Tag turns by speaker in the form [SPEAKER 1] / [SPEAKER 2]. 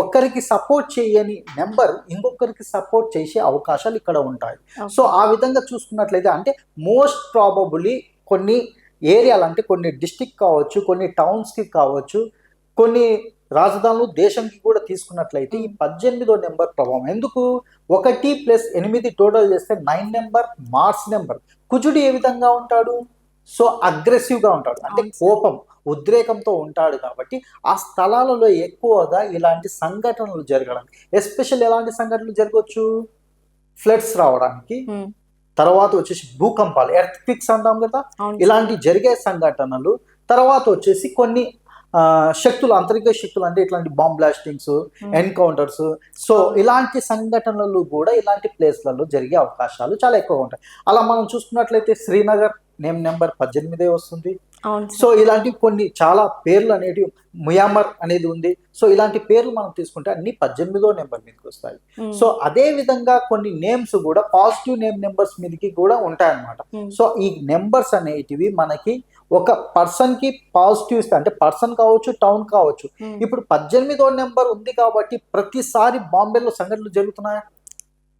[SPEAKER 1] ఒక్కరికి సపోర్ట్ చేయని నెంబర్ ఇంకొకరికి సపోర్ట్ చేసే అవకాశాలు ఇక్కడ ఉంటాయి. సో ఆ విధంగా చూసుకున్నట్లయితే అంటే మోస్ట్ ప్రాబబుల్లీ కొన్ని ఏరియాలు అంటే కొన్ని డిస్టిక్ కావచ్చు, కొన్ని టౌన్స్కి కావచ్చు, కొన్ని రాజధానులు దేశంకి కూడా తీసుకున్నట్లయితే ఈ 18వ నెంబర్ ప్రభావం ఎందుకు 1+8 టోటల్ చేస్తే 9 నెంబర్ మార్స్ నెంబర్. కుజుడు ఏ విధంగా ఉంటాడు? సో అగ్రెసివ్గా ఉంటాడు, అంటే కోపం ఉద్రేకంతో ఉంటాడు. కాబట్టి ఆ స్థలాలలో ఎక్కువగా ఇలాంటి సంఘటనలు జరగడానికి, ఎస్పెషల్ ఎలాంటి సంఘటనలు జరగవచ్చు? ఫ్లడ్స్ రావడానికి, తర్వాత వచ్చేసి భూకంపాలు, ఎర్త్ క్విక్స్ అంటాం కదా, ఇలాంటి జరిగే సంఘటనలు, తర్వాత వచ్చేసి కొన్ని శక్తులు, అంతరిక్ష శక్తులు అంటే ఇట్లాంటి బాంబ్ బ్లాస్టింగ్స్, ఎన్కౌంటర్స్. సో ఇలాంటి సంఘటనలు కూడా ఇలాంటి ప్లేస్లలో జరిగే అవకాశాలు చాలా ఎక్కువ ఉంటాయి. అలా మనం చూసుకున్నట్లయితే శ్రీనగర్ నెంబర్ 18 వస్తుంది. సో ఇలాంటి కొన్ని చాలా పేర్లు అనేటివి, ముయామర్ అనేది ఉంది. సో ఇలాంటి పేర్లు మనం తీసుకుంటే అన్ని 18వ నెంబర్ మీదకి వస్తాయి. సో అదే విధంగా కొన్ని నేమ్స్ కూడా పాజిటివ్ నెంబర్స్ మీదకి కూడా ఉంటాయన్నమాట. సో ఈ నెంబర్స్ అనేటివి మనకి ఒక పర్సన్ కి పాజిటివ్ ఇస్తాయి, అంటే పర్సన్ కావచ్చు, టౌన్ కావచ్చు. ఇప్పుడు 18వ నెంబర్ ఉంది కాబట్టి ప్రతిసారి బాంబేలో సంఘటనలు జరుగుతున్నాయా?